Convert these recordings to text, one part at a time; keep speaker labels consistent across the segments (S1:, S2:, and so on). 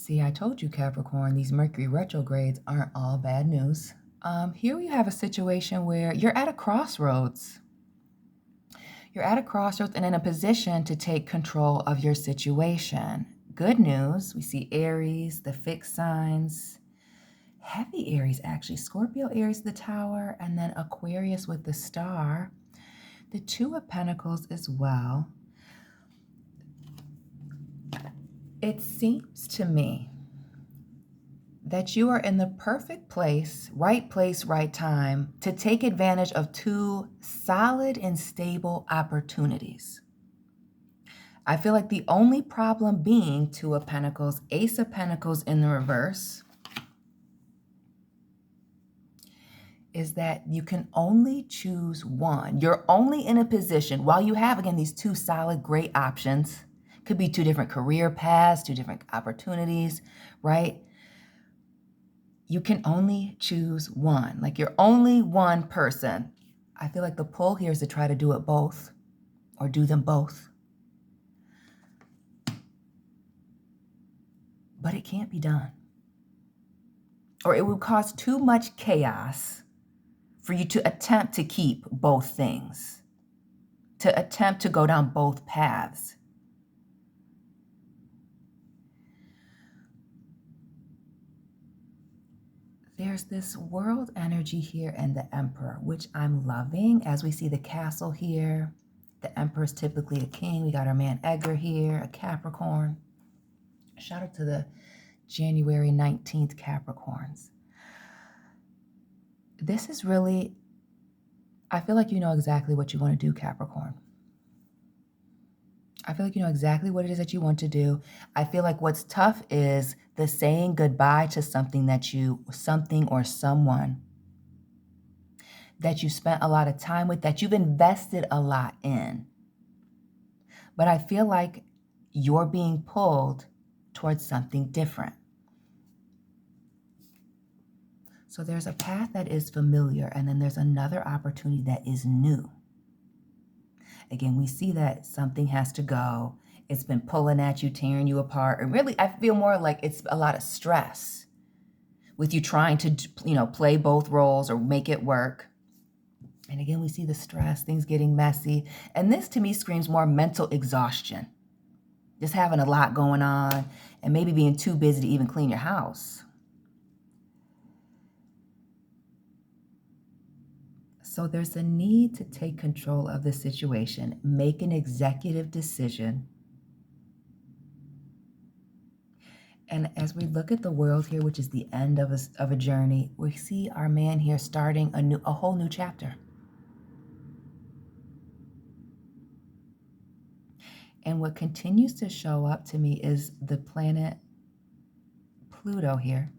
S1: See, I told you, Capricorn, these Mercury retrogrades aren't all bad news. Here we have a situation where you're at a crossroads. You're at a crossroads and in a position to take control of your situation. Good news, we see Aries, the fixed signs, heavy Aries actually, Scorpio, Aries, the Tower, and then Aquarius with the Star. The Two of Pentacles as well. It seems to me that you are in the perfect place, right time to take advantage of two solid and stable opportunities. I feel like the only problem being Two of Pentacles, Ace of Pentacles in the reverse, is that you can only choose one. You're only in a position, while you have, again, these two solid, great options, could be two different career paths, two different opportunities, right? You can only choose one. Like you're only one person. I feel like the pull here is to try to do it both or do them both. But it can't be done. Or it would cause too much chaos for you to attempt to keep both things, to attempt to go down both paths. There's this world energy here and the Emperor, which I'm loving. As we see the castle here, the Emperor is typically a king. We got our man Edgar here, a Capricorn. Shout out to the January 19th Capricorns. This is really, I feel like you know exactly what you want to do, Capricorn. I feel like you know exactly what it is that you want to do. I feel like what's tough is the saying goodbye to something or someone that you spent a lot of time with, that you've invested a lot in. But I feel like you're being pulled towards something different. So there's a path that is familiar, and then there's another opportunity that is new. Again, we see that something has to go. It's been pulling at you, tearing you apart. And really, I feel more like it's a lot of stress with you trying to, play both roles or make it work. And again, we see the stress, things getting messy. And this to me screams more mental exhaustion. Just having a lot going on and maybe being too busy to even clean your house. So there's a need to take control of the situation, make an executive decision. And as we look at the world here, which is the end of a journey, we see our man here starting a whole new chapter. And what continues to show up to me is the planet Pluto here.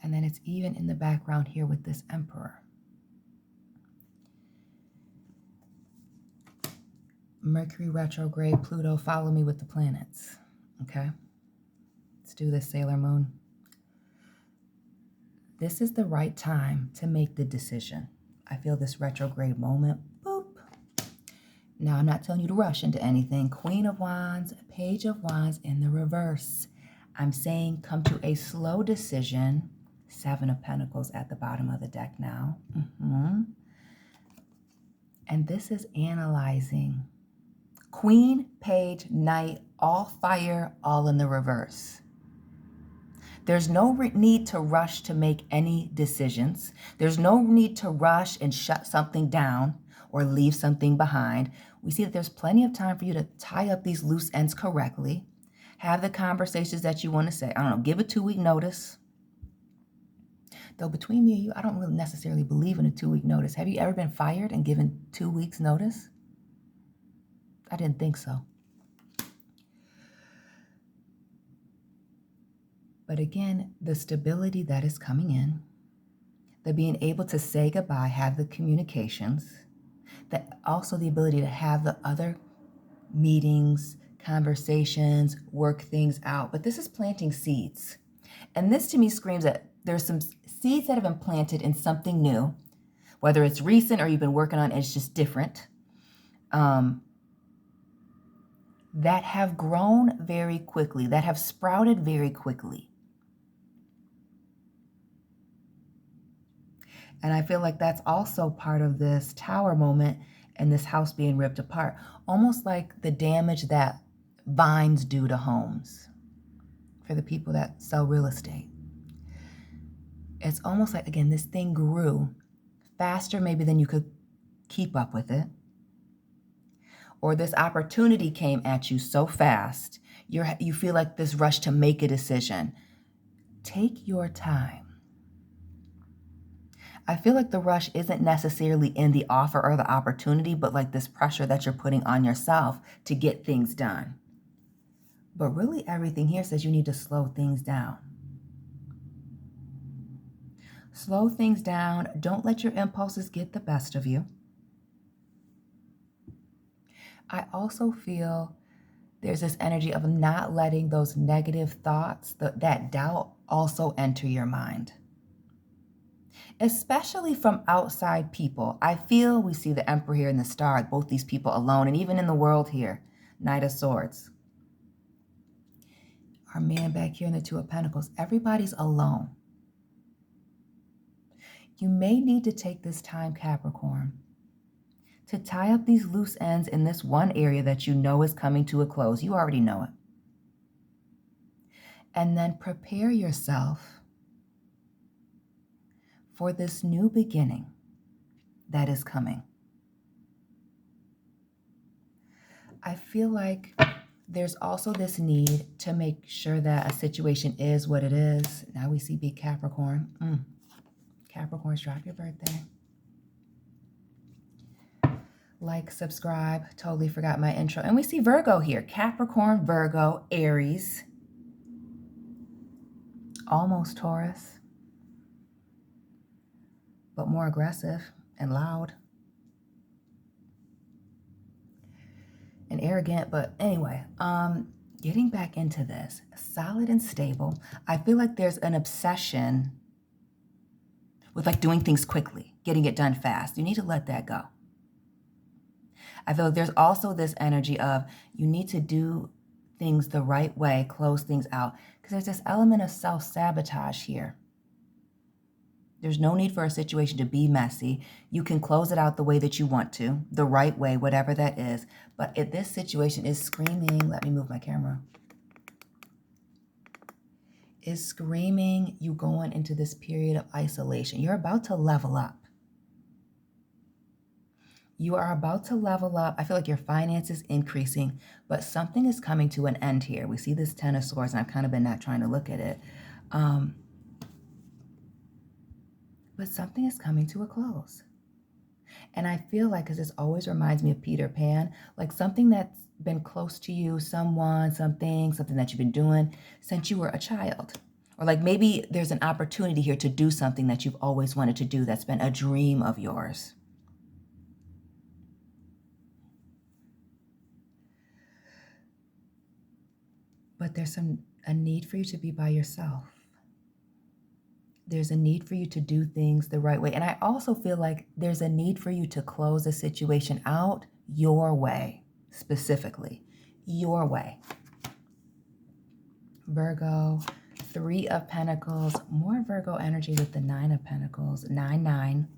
S1: And then it's even in the background here with this Emperor. Mercury retrograde, Pluto, follow me with the planets. Okay? Let's do this, Sailor Moon. This is the right time to make the decision. I feel this retrograde moment. Boop. Now, I'm not telling you to rush into anything. Queen of Wands, Page of Wands in the reverse. I'm saying come to a slow decision. Seven of Pentacles at the bottom of the deck now. And this is analyzing. Queen, Page, Knight, all fire, all in the reverse. There's no need to rush to make any decisions. There's no need to rush and shut something down or leave something behind. We see that there's plenty of time for you to tie up these loose ends correctly. Have the conversations that you want to say. I don't know, give a 2-week notice. Though between me and you, I don't really necessarily believe in a 2-week notice. Have you ever been fired and given 2 weeks notice? I didn't think so. But again, the stability that is coming in, the being able to say goodbye, have the communications, that also the ability to have the other meetings, conversations, work things out. But this is planting seeds. And this to me screams that there's some seeds that have been planted in something new, whether it's recent or you've been working on it, it's just different. that have grown very quickly, that have sprouted very quickly. And I feel like that's also part of this tower moment and this house being ripped apart, almost like the damage that vines do to homes for the people that sell real estate. It's almost like, again, this thing grew faster maybe than you could keep up with it. Or this opportunity came at you so fast, you feel like this rush to make a decision. Take your time. I feel like the rush isn't necessarily in the offer or the opportunity, but like this pressure that you're putting on yourself to get things done. But really everything here says you need to slow things down. Slow things down. Don't let your impulses get the best of you. I also feel there's this energy of not letting those negative thoughts, that doubt also enter your mind. Especially from outside people. I feel we see the Emperor here and the Star, both these people alone, and even in the world here, Knight of Swords. Our man back here in the Two of Pentacles, everybody's alone. You may need to take this time, Capricorn, to tie up these loose ends in this one area that you know is coming to a close. You already know it. And then prepare yourself for this new beginning that is coming. I feel like there's also this need to make sure that a situation is what it is. Now we see big Capricorn. Capricorns, drop your birthday. Like, subscribe. Totally forgot my intro. And we see Virgo here. Capricorn, Virgo, Aries. Almost Taurus. But more aggressive and loud. And arrogant. But anyway, getting back into this. Solid and stable. I feel like there's an obsession with like doing things quickly. Getting it done fast. You need to let that go. I feel like there's also this energy of you need to do things the right way, close things out, because there's this element of self-sabotage here. There's no need for a situation to be messy. You can close it out the way that you want to, the right way, whatever that is. But if this situation is screaming, let me move my camera, is screaming you going into this period of isolation. You're about to level up. You are about to level up. I feel like your finances increasing, but something is coming to an end here. We see this Ten of Swords, and I've kind of been not trying to look at it. But something is coming to a close. And I feel like, because this always reminds me of Peter Pan, like something that's been close to you, someone, something that you've been doing since you were a child. Or like maybe there's an opportunity here to do something that you've always wanted to do that's been a dream of yours. But there's a need for you to be by yourself. There's a need for you to do things the right way. And I also feel like there's a need for you to close a situation out your way, specifically, your way. Virgo, Three of Pentacles, more Virgo energy with the Nine of Pentacles, 9-9.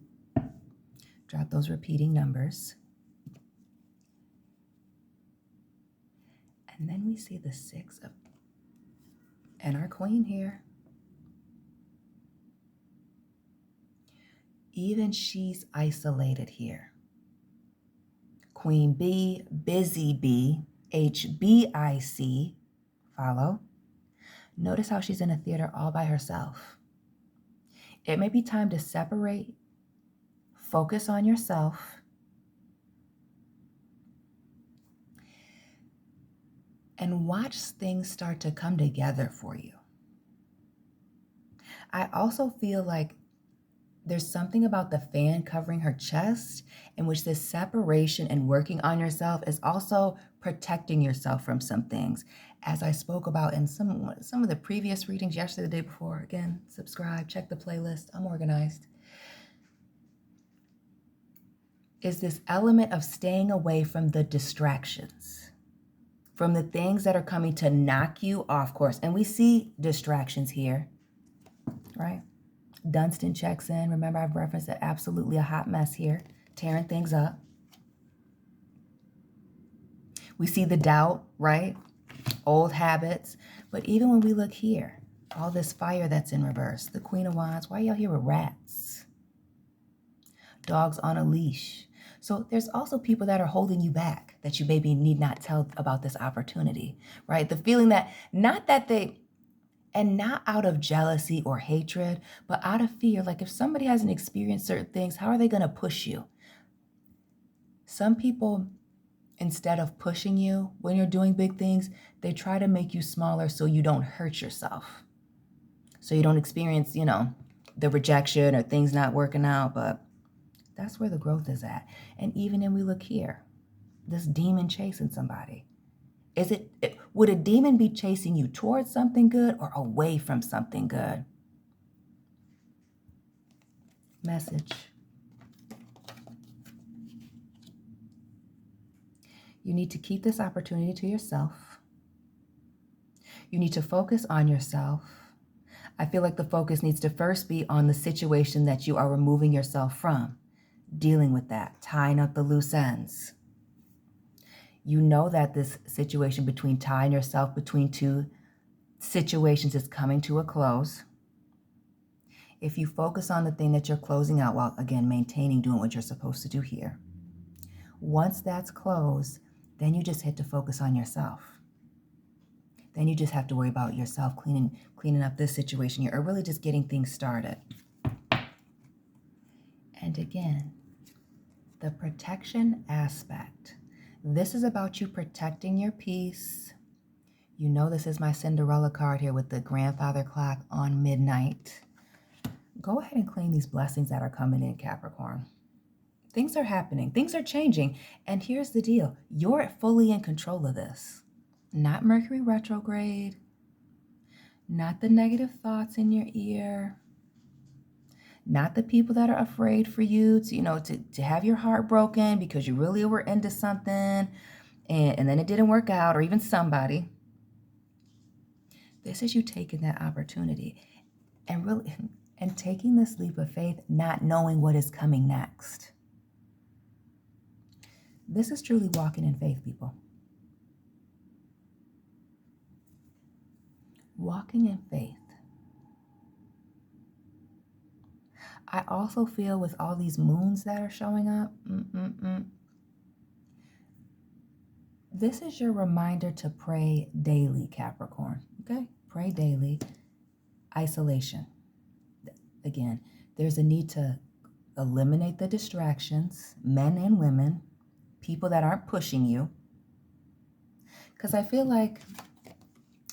S1: Drop those repeating numbers. And then we see the Six of, and our Queen here. Even she's isolated here. Queen B, busy B, HBIC, follow. Notice how she's in a theater all by herself. It may be time to separate, focus on yourself, and watch things start to come together for you. I also feel like there's something about the fan covering her chest in which this separation and working on yourself is also protecting yourself from some things. As I spoke about in some of the previous readings yesterday, the day before. Again, subscribe, check the playlist. I'm organized. Is this element of staying away from the distractions. from the things that are coming to knock you off course. And we see distractions here, right? Dunstan checks in. Remember, I've referenced that absolutely a hot mess here, tearing things up. We see the doubt, right? Old habits. But even when we look here, all this fire that's in reverse, the Queen of Wands, why y'all here with rats? Dogs on a leash. So there's also people that are holding you back that you maybe need not tell about this opportunity, right? The feeling that, not out of jealousy or hatred, but out of fear. Like if somebody hasn't experienced certain things, how are they going to push you? Some people, instead of pushing you when you're doing big things, they try to make you smaller so you don't hurt yourself. So you don't experience, the rejection or things not working out, but that's where the growth is at. And even when we look here, this demon chasing somebody. Would a demon be chasing you towards something good or away from something good? Message. You need to keep this opportunity to yourself. You need to focus on yourself. I feel like the focus needs to first be on the situation that you are removing yourself from, dealing with that, tying up the loose ends. You know that this situation between tying yourself between two situations is coming to a close. If you focus on the thing that you're closing out while, again, maintaining doing what you're supposed to do here, once that's closed, then you just hit to focus on yourself. Then you just have to worry about yourself cleaning up this situation here, or really just getting things started. And again, the protection aspect. This is about you protecting your peace. You know this is my Cinderella card here with the grandfather clock on midnight. Go ahead and claim these blessings that are coming in, Capricorn. Things are happening. Things are changing. And here's the deal. You're fully in control of this. Not Mercury retrograde. Not the negative thoughts in your ear. Not the people that are afraid for you to have your heart broken because you really were into something and then it didn't work out, or even somebody. This is you taking that opportunity and taking this leap of faith, not knowing what is coming next. This is truly walking in faith, people. Walking in faith. I also feel with all these moons that are showing up, this is your reminder to pray daily, Capricorn, okay? Pray daily. Isolation. Again, there's a need to eliminate the distractions, men and women, people that aren't pushing you. Because I feel like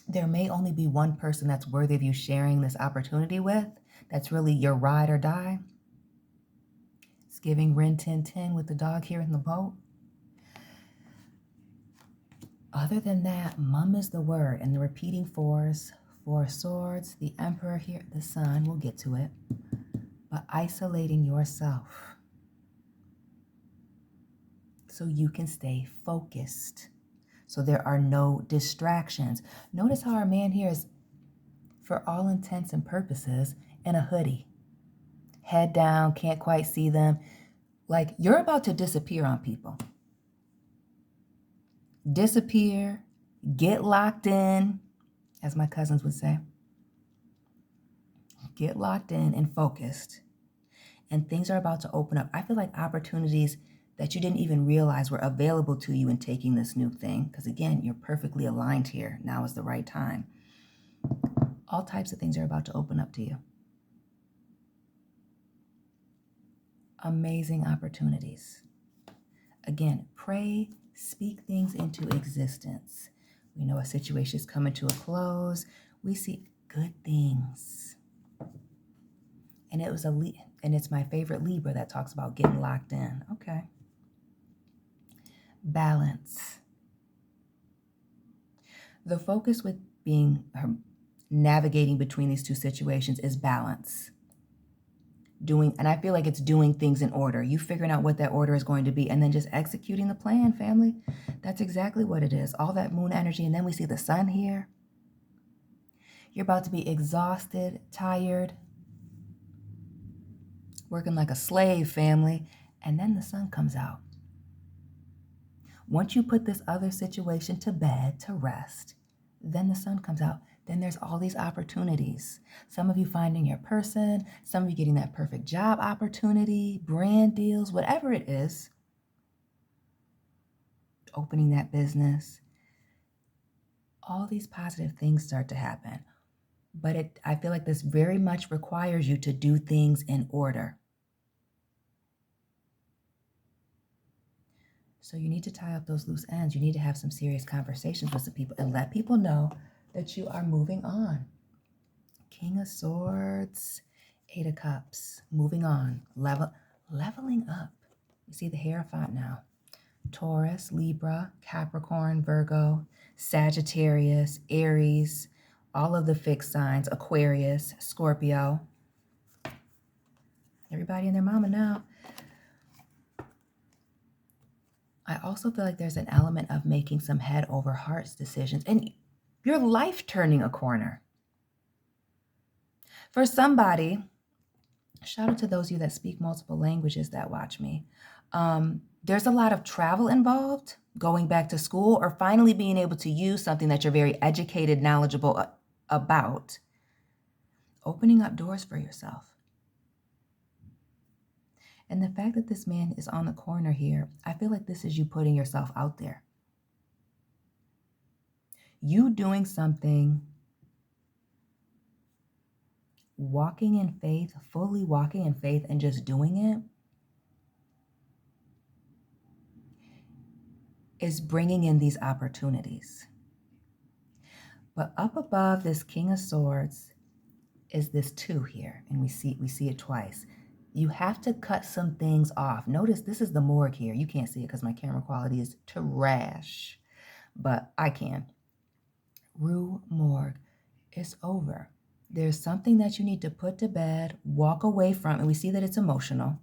S1: there may only be one person that's worthy of you sharing this opportunity with, that's really your ride or die. It's giving Rin Tin Tin with the dog here in the boat. Other than that, mum is the word. And the repeating fours, 4 swords, the emperor here, the sun, we'll get to it. But isolating yourself so you can stay focused. So there are no distractions. Notice how our man here is, for all intents and purposes, in a hoodie. Head down, can't quite see them. Like you're about to disappear on people. Disappear, get locked in, as my cousins would say. Get locked in and focused. And things are about to open up. I feel like opportunities that you didn't even realize were available to you in taking this new thing. Because again, you're perfectly aligned here. Now is the right time. All types of things are about to open up to you. Amazing opportunities. Again, pray, speak things into existence. We know a situation is coming to a close. We see good things. And it's my favorite Libra that talks about getting locked in. Okay. Balance. The focus with navigating between these two situations is balance. and I feel like it's doing things in order. You figuring out what that order is going to be and then just executing the plan, family. That's exactly what it is. All that moon energy. And then we see the sun here. You're about to be exhausted, tired, working like a slave, family. And then the sun comes out. Once you put this other situation to bed, to rest, then the sun comes out. Then there's all these opportunities. Some of you finding your person, some of you getting that perfect job opportunity, brand deals, whatever it is, opening that business. All these positive things start to happen. But I feel like this very much requires you to do things in order. So you need to tie up those loose ends. You need to have some serious conversations with some people and let people know that you are moving on. King of Swords, Eight of Cups, moving on, leveling up. You see the Hierophant now. Taurus, Libra, Capricorn, Virgo, Sagittarius, Aries, all of the fixed signs, Aquarius, Scorpio. Everybody and their mama now. I also feel like there's an element of making some head over hearts decisions and your life turning a corner. For somebody, shout out to those of you that speak multiple languages that watch me. There's a lot of travel involved, going back to school, or finally being able to use something that you're very educated, knowledgeable about, opening up doors for yourself. And the fact that this man is on the corner here, I feel like this is you putting yourself out there. You doing something, walking in faith, fully walking in faith and just doing it, is bringing in these opportunities. But up above this King of Swords is this 2 here, and we see it twice. You have to cut some things off. Notice this is the morgue here. You can't see it because my camera quality is trash, but I can. Rue morgue. It's over. There's something that you need to put to bed, walk away from, and we see that it's emotional.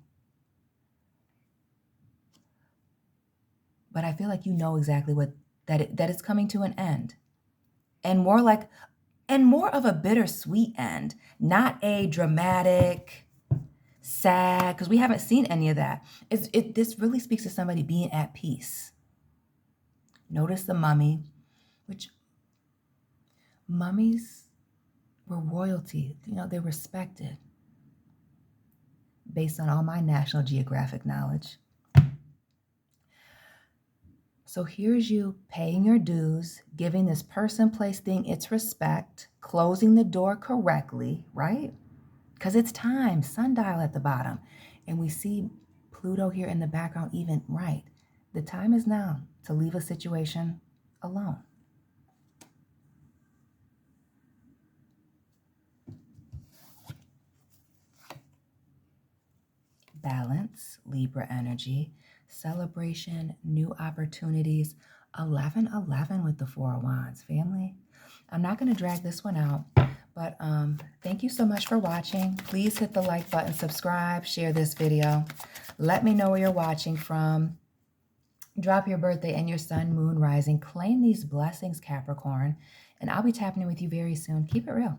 S1: But I feel like you know exactly that it's coming to an end. And more of a bittersweet end, not a dramatic, sad, because we haven't seen any of that. This really speaks to somebody being at peace. Notice the mummy, which mummies were royalty. They're respected based on all my National Geographic knowledge. So here's you paying your dues, giving this person, place, thing its respect, closing the door correctly, right? Because it's time, sundial at the bottom. And we see Pluto here in the background even, right? The time is now to leave a situation alone. Balance, Libra energy, celebration, new opportunities, 11-11 with the 4 of Wands, family. I'm not going to drag this one out, but thank you so much for watching. Please hit the like button, subscribe, share this video. Let me know where you're watching from. Drop your birthday and your sun, moon, rising. Claim these blessings, Capricorn, and I'll be tapping in with you very soon. Keep it real.